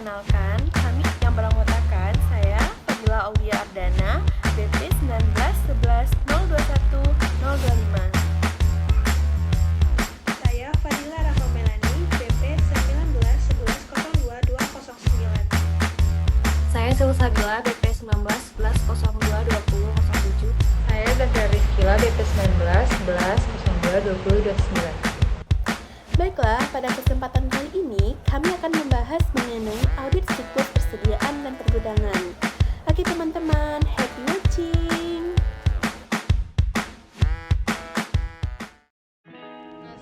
Perkenalkan, kami yang beranggotakan saya Fadila Aulia Ardana, BP 1911021025. Saya Fadila Rahmamelani, BP 1911022209. Saya Salsabila, BP 1911022007. Saya Zafira Rizkila, BP 1911022029. Baiklah, pada kesempatan kali ini kami akan membahas mengenai audit siklus persediaan dan pergudangan. Oke teman-teman, happy watching!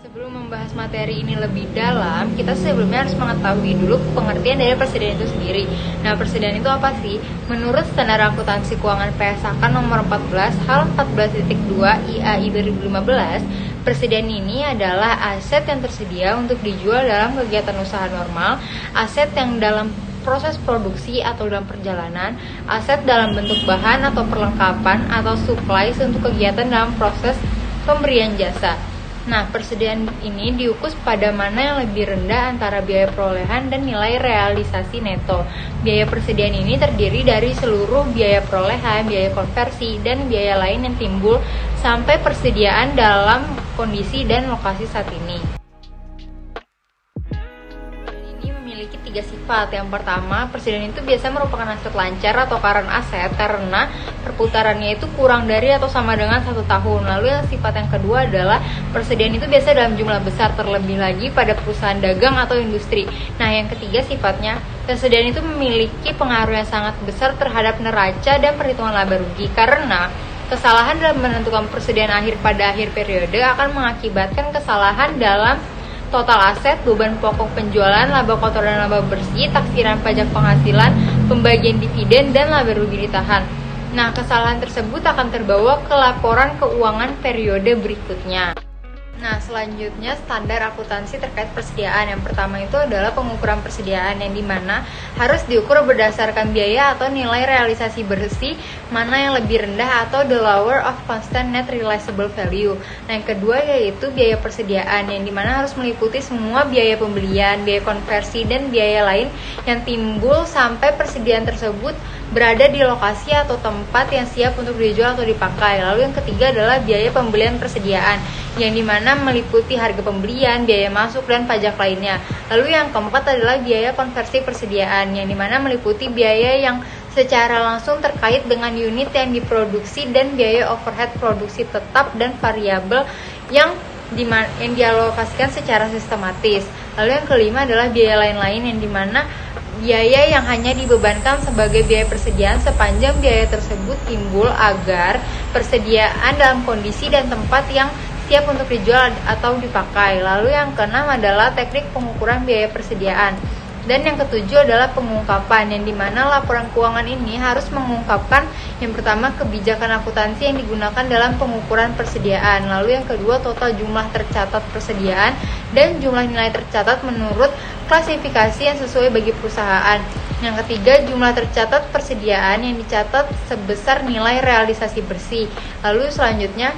Sebelum membahas materi ini lebih dalam, kita sebelumnya harus mengetahui dulu pengertian dari persediaan itu sendiri. Nah, persediaan itu apa sih? Menurut Standar Akuntansi Keuangan PSAK nomor 14 hal 14.2 IAI 2015, persediaan ini adalah aset yang tersedia untuk dijual dalam kegiatan usaha normal, aset yang dalam proses produksi atau dalam perjalanan, aset dalam bentuk bahan atau perlengkapan atau supplies untuk kegiatan dalam proses pemberian jasa. Nah, persediaan ini diukur pada mana yang lebih rendah antara biaya perolehan dan nilai realisasi neto. Biaya persediaan ini terdiri dari seluruh biaya perolehan, biaya konversi, dan biaya lain yang timbul sampai persediaan dalam kondisi dan lokasi saat ini. Ini memiliki 3 sifat. Yang pertama, persediaan itu biasa merupakan aset lancar atau current aset karena perputarannya itu kurang dari atau sama dengan 1 tahun. Lalu yang sifat yang kedua adalah persediaan itu biasa dalam jumlah besar, terlebih lagi pada perusahaan dagang atau industri. Nah, yang ketiga sifatnya, persediaan itu memiliki pengaruh yang sangat besar terhadap neraca dan perhitungan laba rugi karena kesalahan dalam menentukan persediaan akhir pada akhir periode akan mengakibatkan kesalahan dalam total aset, beban pokok penjualan, laba kotor dan laba bersih, taksiran pajak penghasilan, pembagian dividen, dan laba rugi ditahan. Nah, kesalahan tersebut akan terbawa ke laporan keuangan periode berikutnya. Nah, selanjutnya standar akuntansi terkait persediaan. Yang pertama itu adalah pengukuran persediaan yang dimana harus diukur berdasarkan biaya atau nilai realisasi bersih mana yang lebih rendah atau the lower of constant net realizable value. Nah, yang kedua yaitu biaya persediaan yang dimana harus meliputi semua biaya pembelian, biaya konversi, dan biaya lain yang timbul sampai persediaan tersebut berada di lokasi atau tempat yang siap untuk dijual atau dipakai. Lalu yang ketiga adalah biaya pembelian persediaan yang dimana meliputi harga pembelian, biaya masuk, dan pajak lainnya. Lalu yang keempat adalah biaya konversi persediaan yang dimana meliputi biaya yang secara langsung terkait dengan unit yang diproduksi dan biaya overhead produksi tetap dan variabel yang dialokasikan secara sistematis. Lalu yang kelima adalah biaya lain-lain yang dimana biaya yang hanya dibebankan sebagai biaya persediaan sepanjang biaya tersebut timbul agar persediaan dalam kondisi dan tempat yang siap untuk dijual atau dipakai. Lalu yang keenam adalah teknik pengukuran biaya persediaan. Dan yang ketujuh adalah pengungkapan, yang dimana laporan keuangan ini harus mengungkapkan yang pertama kebijakan akuntansi yang digunakan dalam pengukuran persediaan. Lalu yang kedua total jumlah tercatat persediaan dan jumlah nilai tercatat menurut klasifikasi yang sesuai bagi perusahaan. Yang ketiga jumlah tercatat persediaan yang dicatat sebesar nilai realisasi bersih. Lalu selanjutnya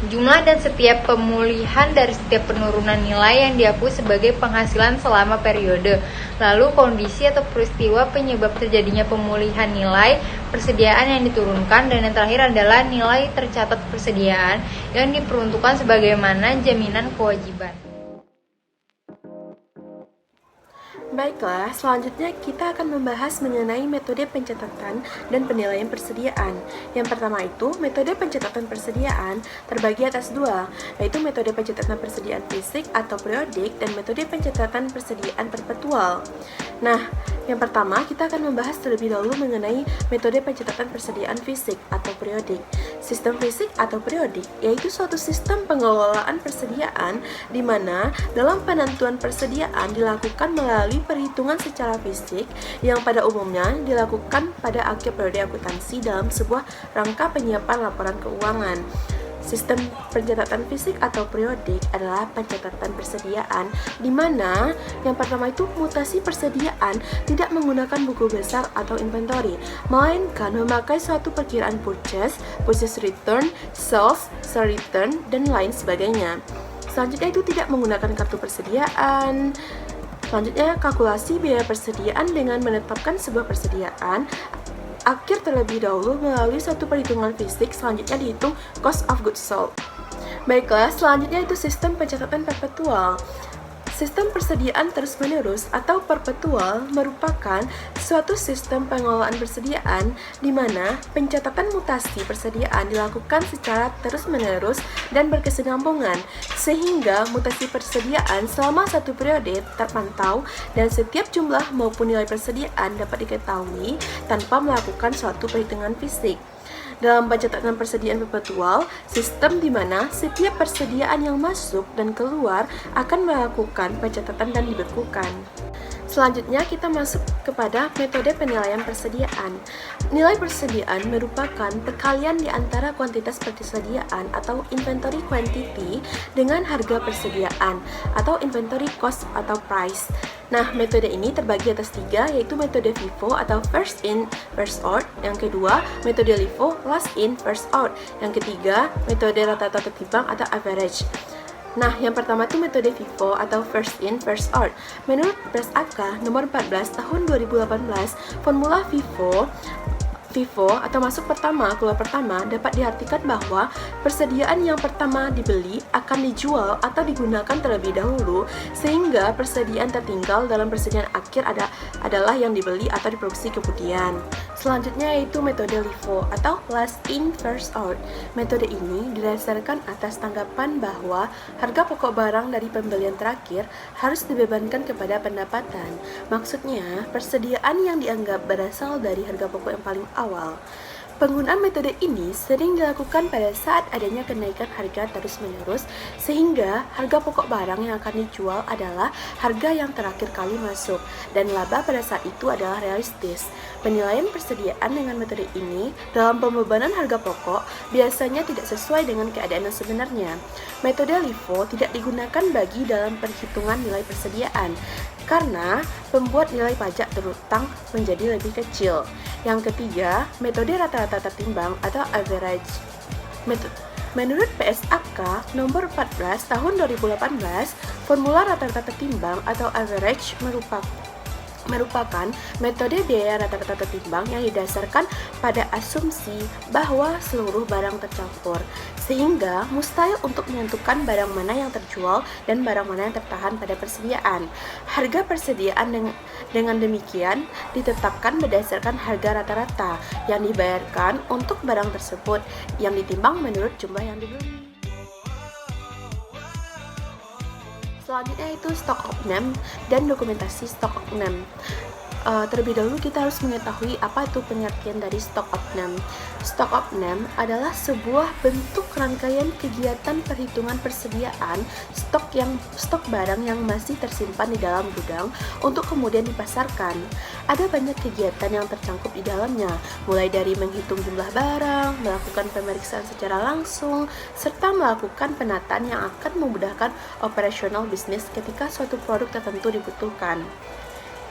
jumlah dan setiap pemulihan dari setiap penurunan nilai yang diakui sebagai penghasilan selama periode. Lalu kondisi atau peristiwa penyebab terjadinya pemulihan nilai persediaan yang diturunkan. Dan yang terakhir adalah nilai tercatat persediaan yang diperuntukkan sebagaimana jaminan kewajiban. Baiklah, selanjutnya kita akan membahas mengenai metode pencatatan dan penilaian persediaan. Yang pertama itu, metode pencatatan persediaan terbagi atas dua, yaitu metode pencatatan persediaan fisik atau periodik dan metode pencatatan persediaan perpetual. Nah, yang pertama kita akan membahas terlebih dahulu mengenai metode pencatatan persediaan fisik atau periodik. Sistem fisik atau periodik yaitu suatu sistem pengelolaan persediaan di mana dalam penentuan persediaan dilakukan melalui perhitungan secara fisik yang pada umumnya dilakukan pada akhir periode akuntansi dalam sebuah rangka penyiapan laporan keuangan. Sistem pencatatan fisik atau periodik adalah pencatatan persediaan di mana yang pertama itu mutasi persediaan tidak menggunakan buku besar atau inventory, melainkan memakai suatu perkiraan purchase return, sales return, dan lain sebagainya. Selanjutnya itu tidak menggunakan kartu persediaan, Selanjutnya, kalkulasi biaya persediaan dengan menetapkan sebuah persediaan akhir terlebih dahulu melalui suatu perhitungan fisik, selanjutnya dihitung cost of goods sold. Baiklah, selanjutnya itu sistem pencatatan perpetual. Sistem persediaan terus-menerus atau perpetual merupakan suatu sistem pengelolaan persediaan di mana pencatatan mutasi persediaan dilakukan secara terus-menerus dan berkesinambungan, sehingga mutasi persediaan selama satu periode terpantau dan setiap jumlah maupun nilai persediaan dapat diketahui tanpa melakukan suatu perhitungan fisik. Dalam pencatatan persediaan perpetual, sistem di mana setiap persediaan yang masuk dan keluar akan melakukan pencatatan dan dibekukan. Selanjutnya kita masuk kepada metode penilaian persediaan. Nilai persediaan merupakan perkalian di antara kuantitas persediaan atau inventory quantity dengan harga persediaan atau inventory cost atau price. Nah, metode ini terbagi atas 3, yaitu metode FIFO atau first in, first out. Yang kedua, metode LIFO, last in, first out. Yang ketiga, metode rata-rata tertimbang atau average. Nah, yang pertama itu metode FIFO atau first in, first out. Menurut Pres AK nomor 14 tahun 2018, formula FIFO atau masuk pertama, keluar pertama dapat diartikan bahwa persediaan yang pertama dibeli akan dijual atau digunakan terlebih dahulu, sehingga persediaan tertinggal dalam persediaan akhir adalah yang dibeli atau diproduksi kemudian. Selanjutnya yaitu metode LIFO atau last in first out. Metode ini didasarkan atas tanggapan bahwa harga pokok barang dari pembelian terakhir harus dibebankan kepada pendapatan. Maksudnya, persediaan yang dianggap berasal dari harga pokok yang paling awal. Penggunaan metode ini sering dilakukan pada saat adanya kenaikan harga terus-menerus, sehingga harga pokok barang yang akan dijual adalah harga yang terakhir kali masuk, dan laba pada saat itu adalah realistis. Penilaian persediaan dengan metode ini dalam pembebanan harga pokok biasanya tidak sesuai dengan keadaan yang sebenarnya. Metode LIFO tidak digunakan bagi dalam perhitungan nilai persediaan, karena membuat nilai pajak terutang menjadi lebih kecil. Yang ketiga, metode rata-rata tertimbang atau average. Menurut PSAK nomor 14 tahun 2018, formula rata-rata tertimbang atau average merupakan metode biaya rata-rata tertimbang yang didasarkan pada asumsi bahwa seluruh barang tercampur, sehingga mustahil untuk menentukan barang mana yang terjual dan barang mana yang tertahan pada persediaan. Harga persediaan dengan demikian ditetapkan berdasarkan harga rata-rata yang dibayarkan untuk barang tersebut yang ditimbang menurut jumlah yang dibeli. Selanjutnya itu stok opname dan dokumentasi stok opname. Terlebih dahulu kita harus mengetahui apa itu pengertian dari stok opname. Stok opname adalah sebuah bentuk rangkaian kegiatan perhitungan persediaan stok barang yang masih tersimpan di dalam gudang untuk kemudian dipasarkan. Ada banyak kegiatan yang tercangkup di dalamnya, mulai dari menghitung jumlah barang, melakukan pemeriksaan secara langsung, serta melakukan penataan yang akan memudahkan operasional bisnis ketika suatu produk tertentu dibutuhkan.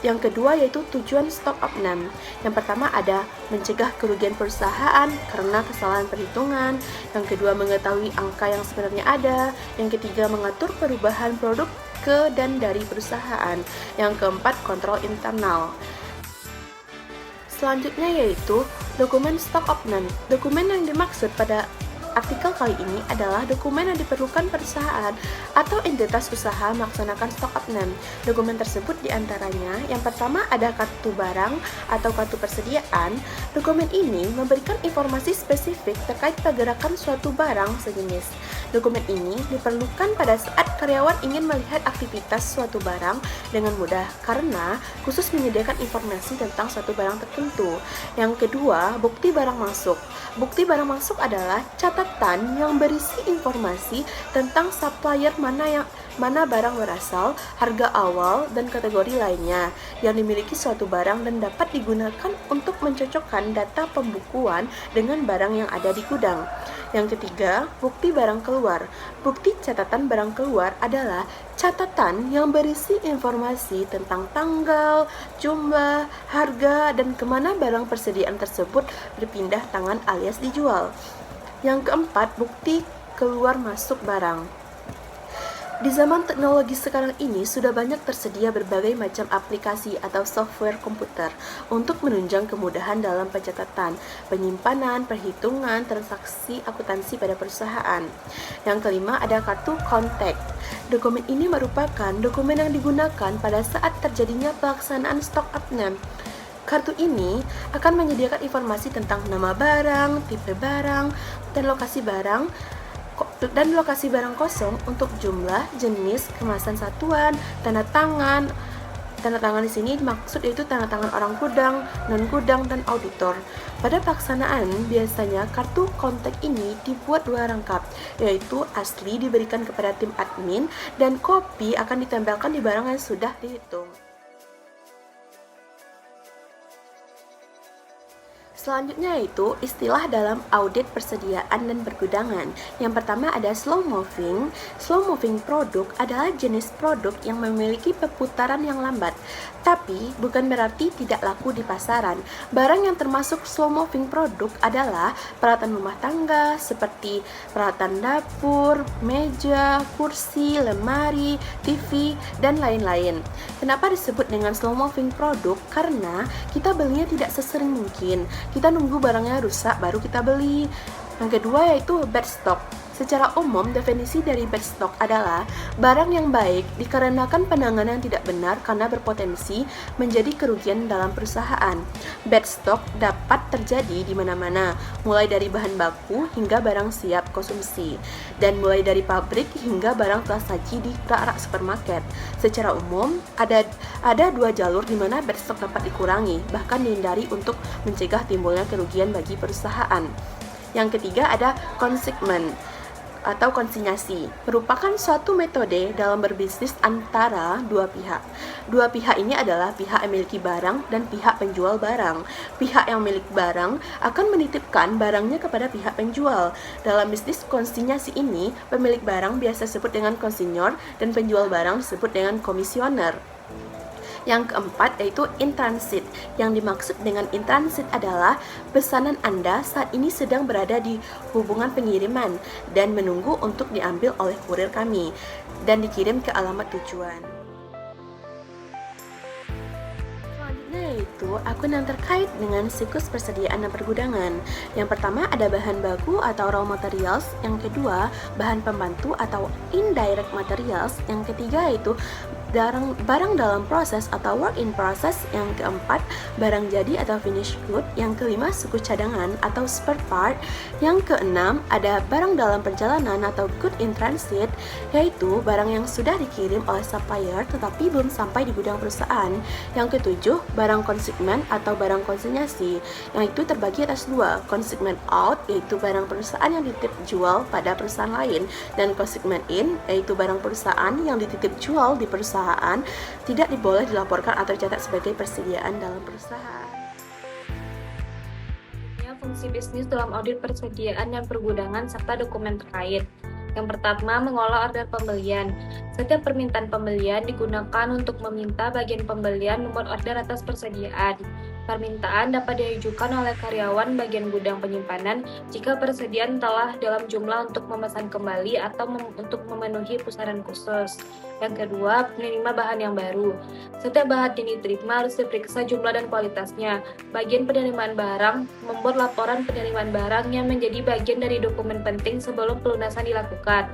Yang kedua yaitu tujuan stok opname. Yang pertama ada mencegah kerugian perusahaan karena kesalahan perhitungan. Yang kedua mengetahui angka yang sebenarnya ada. Yang ketiga mengatur perubahan produk ke dan dari perusahaan. Yang keempat kontrol internal. Selanjutnya yaitu dokumen stok opname. Dokumen yang dimaksud pada artikel kali ini adalah dokumen yang diperlukan perusahaan atau entitas usaha melaksanakan stok opname. Dokumen tersebut diantaranya yang pertama ada kartu barang atau kartu persediaan. Dokumen ini memberikan informasi spesifik terkait pergerakan suatu barang sejenis. Dokumen ini diperlukan pada saat karyawan ingin melihat aktivitas suatu barang dengan mudah karena khusus menyediakan informasi tentang suatu barang tertentu. Yang kedua, bukti barang masuk. Bukti barang masuk adalah catatan yang berisi informasi tentang supplier mana barang berasal, harga awal, dan kategori lainnya yang dimiliki suatu barang dan dapat digunakan untuk mencocokkan data pembukuan dengan barang yang ada di gudang. Yang ketiga, bukti barang keluar. Bukti catatan barang keluar adalah catatan yang berisi informasi tentang tanggal, jumlah, harga, dan kemana barang persediaan tersebut berpindah tangan alias dijual. Yang keempat, bukti keluar masuk barang. Di zaman teknologi sekarang ini sudah banyak tersedia berbagai macam aplikasi atau software komputer untuk menunjang kemudahan dalam pencatatan, penyimpanan, perhitungan, transaksi akuntansi pada perusahaan. Yang kelima ada kartu kontak. Dokumen ini merupakan dokumen yang digunakan pada saat terjadinya pelaksanaan stok upname. Kartu ini akan menyediakan informasi tentang nama barang, tipe barang, dan lokasi barang kosong untuk jumlah, jenis, kemasan satuan, tanda tangan. Tanda tangan di sini maksud yaitu tanda tangan orang gudang, non gudang, dan auditor. Pada pelaksanaan, biasanya kartu kontak ini dibuat dua rangkap, yaitu asli diberikan kepada tim admin dan kopi akan ditempelkan di barang yang sudah dihitung. Selanjutnya yaitu istilah dalam audit persediaan dan pergudangan. Yang pertama ada slow moving. Slow moving produk adalah jenis produk yang memiliki perputaran yang lambat, tapi bukan berarti tidak laku di pasaran. Barang yang termasuk slow moving produk adalah peralatan rumah tangga seperti peralatan dapur, meja, kursi, lemari, TV, dan lain-lain. Kenapa disebut dengan slow moving produk? Karena kita belinya tidak sesering mungkin. Kita nunggu barangnya rusak baru kita beli. Yang kedua yaitu bad stock. Secara umum, definisi dari bad stock adalah barang yang baik dikarenakan penanganan yang tidak benar karena berpotensi menjadi kerugian dalam perusahaan. Bad stock dapat terjadi di mana-mana, mulai dari bahan baku hingga barang siap konsumsi, dan mulai dari pabrik hingga barang telah saji di rak-rak supermarket. Secara umum, ada dua jalur di mana bad stock dapat dikurangi, bahkan dihindari untuk mencegah timbulnya kerugian bagi perusahaan. Yang ketiga ada consignment atau konsinyasi, merupakan suatu metode dalam berbisnis antara dua pihak. Dua pihak ini adalah pihak yang memiliki barang dan pihak penjual barang. Pihak yang memiliki barang akan menitipkan barangnya kepada pihak penjual. Dalam bisnis konsinyasi ini, pemilik barang biasa disebut dengan konsinyor dan penjual barang disebut dengan komisioner. Yang keempat yaitu in transit. Yang dimaksud dengan in transit adalah pesanan Anda saat ini sedang berada di hubungan pengiriman dan menunggu untuk diambil oleh kurir kami dan dikirim ke alamat tujuan. Yaitu akun yang terkait dengan siklus persediaan dan pergudangan. Yang pertama ada bahan baku atau raw materials, yang kedua bahan pembantu atau indirect materials, yang ketiga yaitu barang dalam proses atau work in process, yang keempat barang jadi atau finished good, yang kelima suku cadangan atau spare part, yang keenam ada barang dalam perjalanan atau good in transit, yaitu barang yang sudah dikirim oleh supplier tetapi belum sampai di gudang perusahaan, yang ketujuh barang consignment atau barang konsinyasi, yang itu terbagi atas dua, consignment out yaitu barang perusahaan yang dititip jual pada perusahaan lain, dan consignment in yaitu barang perusahaan yang dititip jual di perusahaan tidak diboleh dilaporkan atau dicatat sebagai persediaan dalam perusahaan. Fungsi bisnis dalam audit persediaan dan pergudangan serta dokumen terkait. Yang pertama, mengolah order pembelian. Setiap permintaan pembelian digunakan untuk meminta bagian pembelian membuat order atas persediaan. Permintaan dapat diajukan oleh karyawan bagian gudang penyimpanan jika persediaan telah dalam jumlah untuk memesan kembali atau untuk memenuhi pesanan khusus. Yang kedua, penerima bahan yang baru. Setiap bahan yang diterima harus diperiksa jumlah dan kualitasnya. Bagian penerimaan barang membuat laporan penerimaan barang yang menjadi bagian dari dokumen penting sebelum pelunasan dilakukan.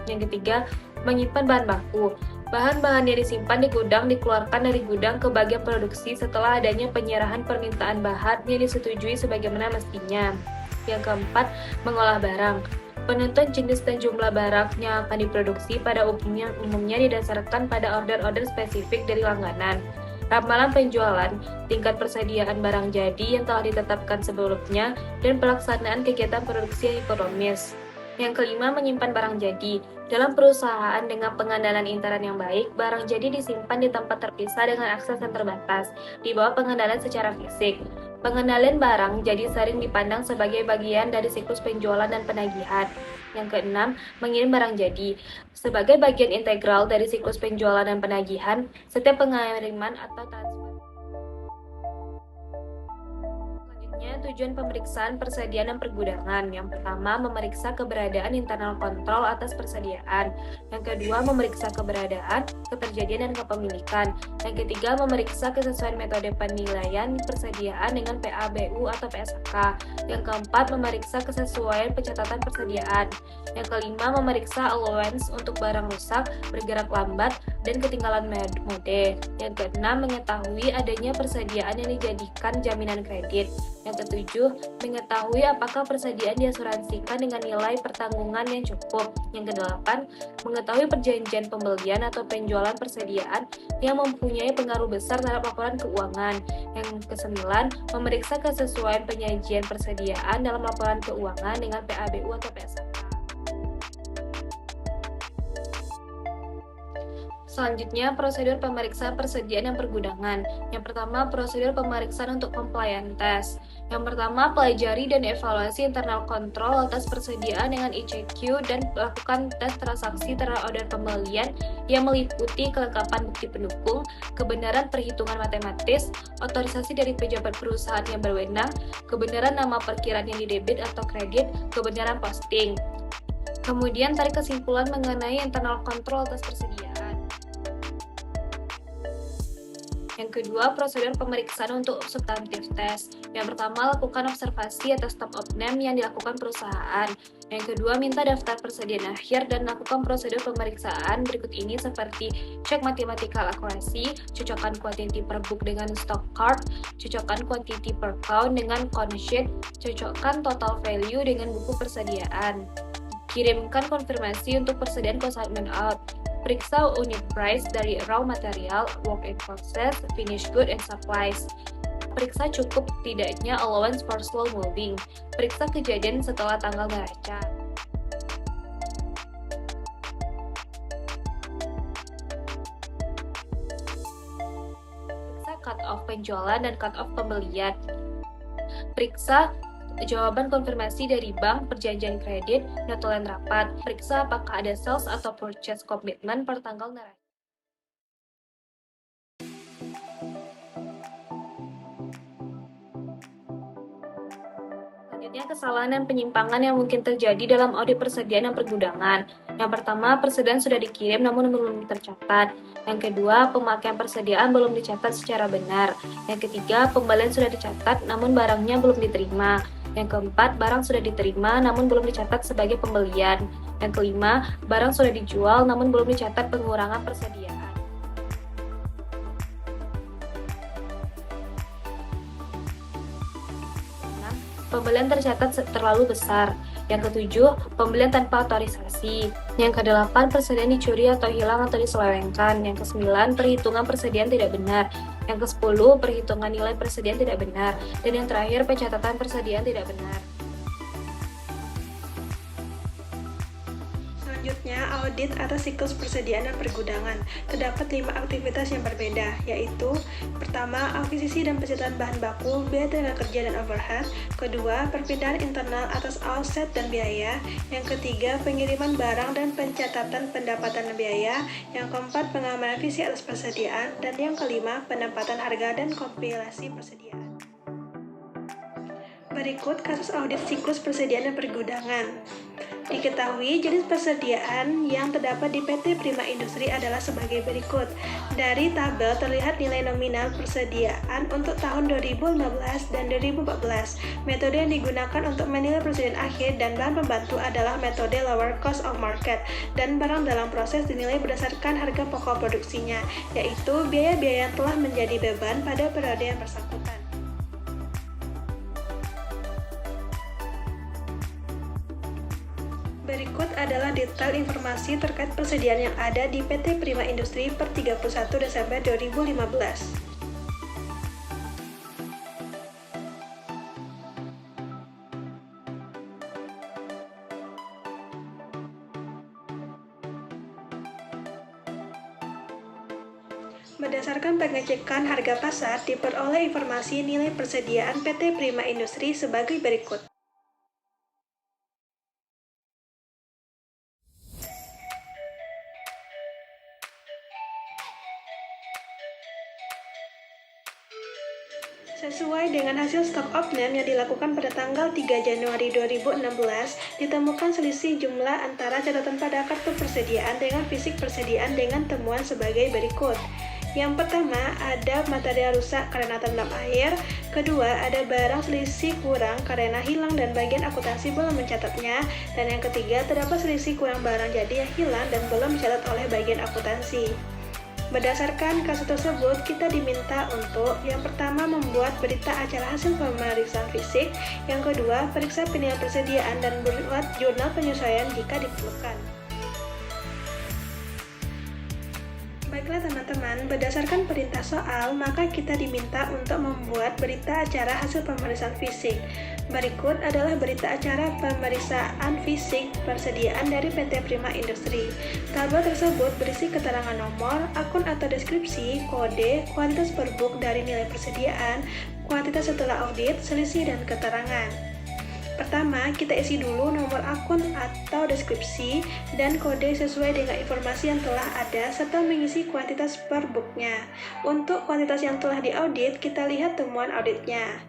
Yang ketiga, menyimpan bahan baku. Bahan-bahan yang disimpan di gudang dikeluarkan dari gudang ke bagian produksi setelah adanya penyerahan permintaan bahan yang disetujui sebagaimana mestinya. Yang keempat, mengolah barang. Penentuan jenis dan jumlah barang yang akan diproduksi pada umumnya didasarkan pada order-order spesifik dari langganan. Ramalan penjualan, tingkat persediaan barang jadi yang telah ditetapkan sebelumnya, dan pelaksanaan kegiatan produksi yang ekonomis. Yang kelima, menyimpan barang jadi. Dalam perusahaan dengan pengandalan internet yang baik, barang jadi disimpan di tempat terpisah dengan akses yang terbatas, di bawah pengendalian secara fisik. Pengendalian barang jadi sering dipandang sebagai bagian dari siklus penjualan dan penagihan. Yang keenam, mengirim barang jadi. Sebagai bagian integral dari siklus penjualan dan penagihan, setiap pengiriman atau transfer Kemudian tujuan pemeriksaan persediaan dan pergudangan. Yang pertama, memeriksa keberadaan internal kontrol atas persediaan. Yang kedua, memeriksa keberadaan, keterjadian, dan kepemilikan. Yang ketiga, memeriksa kesesuaian metode penilaian persediaan dengan PABU atau PSAK. Yang keempat, memeriksa kesesuaian pencatatan persediaan. Yang kelima, memeriksa allowance untuk barang rusak, bergerak lambat, dan ketinggalan mode. Yang keenam, mengetahui adanya persediaan yang dijadikan jaminan kredit. Yang ketujuh, mengetahui apakah persediaan diasuransikan dengan nilai pertanggungan yang cukup. Yang kedelapan, mengetahui perjanjian pembelian atau penjualan persediaan yang mempunyai pengaruh besar terhadap laporan keuangan. Yang kesembilan, memeriksa kesesuaian penyajian persediaan dalam laporan keuangan dengan PABU atau PSAK. Selanjutnya, prosedur pemeriksaan persediaan dan pergudangan. Yang pertama, prosedur pemeriksaan untuk compliance test. Yang pertama, pelajari dan evaluasi internal kontrol atas persediaan dengan ICQ dan lakukan tes transaksi terhadap order pembelian yang meliputi kelengkapan bukti pendukung, kebenaran perhitungan matematis, otorisasi dari pejabat perusahaan yang berwenang, kebenaran nama perkiraan yang didebit atau kredit, kebenaran posting. Kemudian, tarik kesimpulan mengenai internal kontrol atas persediaan. Yang kedua, prosedur pemeriksaan untuk substantif test. Yang pertama, lakukan observasi atas top of name yang dilakukan perusahaan. Yang kedua, minta daftar persediaan akhir dan lakukan prosedur pemeriksaan berikut ini seperti cek mathematical accuracy, cocokkan quantity per book dengan stock card, cocokkan quantity per count dengan count sheet, cocokkan total value dengan buku persediaan. Kirimkan konfirmasi untuk persediaan consignment out. Periksa unit price dari raw material, work in process, finished good, and supplies. Periksa cukup tidaknya allowance for slow moving. Periksa kejadian setelah tanggal neraca. Periksa cut off penjualan dan cut off pembelian. Periksa jawaban konfirmasi dari bank, perjanjian kredit, notulen rapat. Periksa apakah ada sales atau purchase commitment per tanggal neraca. Selanjutnya, kesalahan dan penyimpangan yang mungkin terjadi dalam audit persediaan dan pergudangan. Yang pertama, persediaan sudah dikirim namun belum tercatat. Yang kedua, pemakaian persediaan belum dicatat secara benar. Yang ketiga, pembelian sudah dicatat namun barangnya belum diterima. Yang keempat, barang sudah diterima namun belum dicatat sebagai pembelian. Yang kelima, barang sudah dijual namun belum dicatat pengurangan persediaan. Pembelian tercatat terlalu besar. Yang ketujuh, pembelian tanpa otorisasi. Yang kedelapan, persediaan dicuri atau hilang atau diselewengkan. Yang kesembilan, perhitungan persediaan tidak benar. Yang kesepuluh, perhitungan nilai persediaan tidak benar. Dan yang terakhir, pencatatan persediaan tidak benar. Selanjutnya, audit atas siklus persediaan dan pergudangan. Terdapat 5 aktivitas yang berbeda, yaitu pertama, akuisisi dan pencatatan bahan baku, biaya tenaga kerja dan overhead. Kedua, perpindahan internal atas aset dan biaya. Yang ketiga, pengiriman barang dan pencatatan pendapatan dan biaya. Yang keempat, pengamanan visi atas persediaan. Dan yang kelima, penempatan harga dan kompilasi persediaan. Berikut kasus audit siklus persediaan dan pergudangan. Diketahui jenis persediaan yang terdapat di PT Prima Industri adalah sebagai berikut. Dari tabel terlihat nilai nominal persediaan untuk tahun 2015 dan 2014. Metode yang digunakan untuk menilai persediaan akhir dan bahan pembantu adalah metode lower cost of market, dan barang dalam proses dinilai berdasarkan harga pokok produksinya, yaitu biaya-biaya yang telah menjadi beban pada periode yang bersangkutan. Berikut adalah detail informasi terkait persediaan yang ada di PT Prima Industri per 31 Desember 2015. Berdasarkan pengecekan harga pasar, diperoleh informasi nilai persediaan PT Prima Industri sebagai berikut. Sesuai dengan hasil stock option yang dilakukan pada tanggal 3 Januari 2016, ditemukan selisih jumlah antara catatan pada kartu persediaan dengan fisik persediaan dengan temuan sebagai berikut. Yang pertama, ada material rusak karena terendam air. Kedua, ada barang selisih kurang karena hilang dan bagian akuntansi belum mencatatnya. Dan yang ketiga, terdapat selisih kurang barang jadi yang hilang dan belum dicatat oleh bagian akuntansi. Berdasarkan kasus tersebut, kita diminta untuk yang pertama membuat berita acara hasil pemeriksaan fisik, yang kedua periksa penilaian persediaan dan buat jurnal penyesuaian jika diperlukan. Baiklah teman-teman, berdasarkan perintah soal, maka kita diminta untuk membuat berita acara hasil pemeriksaan fisik. Berikut adalah berita acara pemeriksaan fisik persediaan dari PT Prima Industri. Tabel tersebut berisi keterangan nomor, akun atau deskripsi, kode, kuantitas per book dari nilai persediaan, kuantitas setelah audit, selisih, dan keterangan. Pertama, kita isi dulu nomor akun atau deskripsi dan kode sesuai dengan informasi yang telah ada serta mengisi kuantitas per booknya. Untuk kuantitas yang telah diaudit, kita lihat temuan auditnya.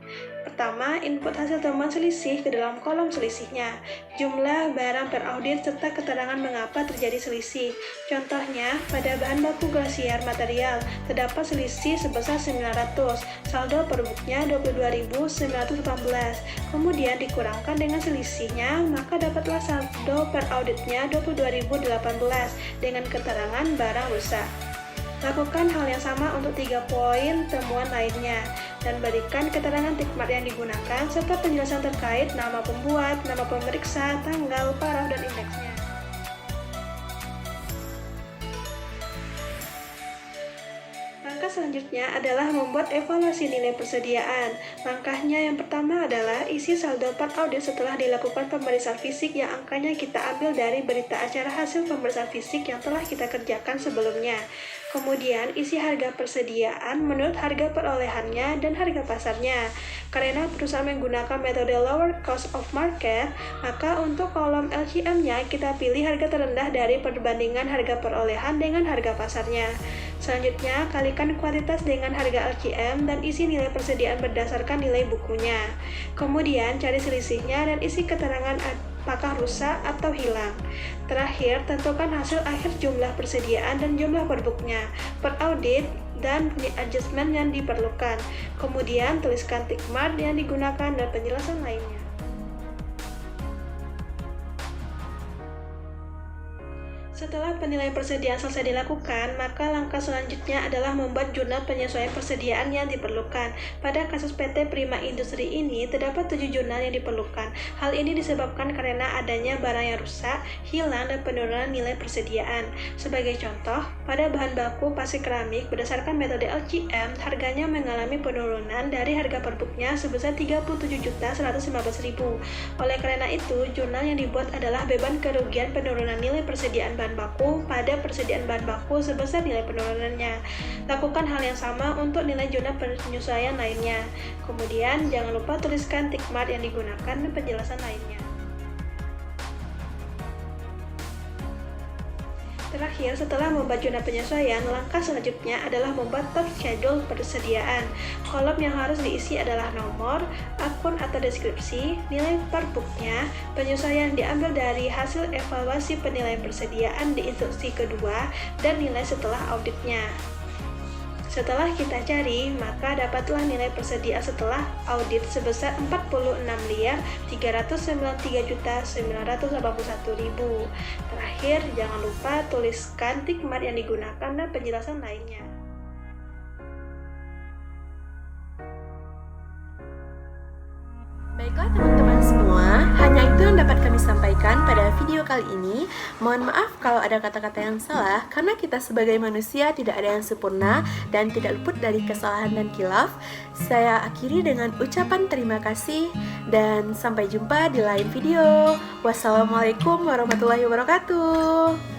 Pertama, input hasil temuan selisih ke dalam kolom selisihnya, jumlah barang per audit serta keterangan mengapa terjadi selisih. Contohnya, pada bahan baku glasier material terdapat selisih sebesar 900, saldo per booknya 22.918. Kemudian dikurangkan dengan selisihnya, maka dapatlah saldo per auditnya 22.018 dengan keterangan barang rusak. Lakukan hal yang sama untuk 3 poin temuan lainnya dan berikan keterangan tikmat yang digunakan serta penjelasan terkait nama pembuat, nama pemeriksa, tanggal, paraf, dan indeksnya. Langkah selanjutnya adalah membuat evaluasi nilai persediaan. Langkahnya yang pertama adalah isi saldo part audit setelah dilakukan pemeriksaan fisik yang angkanya kita ambil dari berita acara hasil pemeriksaan fisik yang telah kita kerjakan sebelumnya. Kemudian isi harga persediaan menurut harga perolehannya dan harga pasarnya. Karena perusahaan menggunakan metode lower cost of market, maka untuk kolom LCM-nya kita pilih harga terendah dari perbandingan harga perolehan dengan harga pasarnya. Selanjutnya, kalikan kuantitas dengan harga LCM dan isi nilai persediaan berdasarkan nilai bukunya. Kemudian, cari selisihnya dan isi keterangan apakah rusak atau hilang. Terakhir, tentukan hasil akhir jumlah persediaan dan jumlah per booknya, per audit, dan adjustment yang diperlukan. Kemudian, tuliskan tick mark yang digunakan dan penjelasan lainnya. Setelah penilaian persediaan selesai dilakukan, maka langkah selanjutnya adalah membuat jurnal penyesuaian persediaan yang diperlukan. Pada kasus PT Prima Industri ini, terdapat 7 jurnal yang diperlukan. Hal ini disebabkan karena adanya barang yang rusak, hilang, dan penurunan nilai persediaan. Sebagai contoh, pada bahan baku pasir keramik berdasarkan metode LCM, harganya mengalami penurunan dari harga per booknya sebesar 37.115.000. Oleh karena itu, jurnal yang dibuat adalah beban kerugian penurunan nilai persediaan bahan baku pada persediaan bahan baku sebesar nilai penurunannya. Lakukan hal yang sama untuk nilai jurnal penyesuaian lainnya. Kemudian, jangan lupa tuliskan tick mark yang digunakan dan penjelasan lainnya. Terakhir, setelah membuat jurnal penyesuaian, langkah selanjutnya adalah membuat top schedule persediaan. Kolom yang harus diisi adalah nomor, akun atau deskripsi, nilai per booknya, penyesuaian diambil dari hasil evaluasi penilaian persediaan di instruksi kedua, dan nilai setelah auditnya. Setelah kita cari, maka dapatlah nilai persediaan setelah audit sebesar 46.393.981.000. Terakhir, jangan lupa tuliskan tick mark yang digunakan dan penjelasan lainnya. Baiklah teman-teman semua, hanya itu yang dapat kami sampaikan pada video kali ini. Mohon maaf kalau ada kata-kata yang salah, karena kita sebagai manusia tidak ada yang sempurna dan tidak luput dari kesalahan dan khilaf. Saya akhiri dengan ucapan terima kasih dan sampai jumpa di lain video. Wassalamualaikum warahmatullahi wabarakatuh.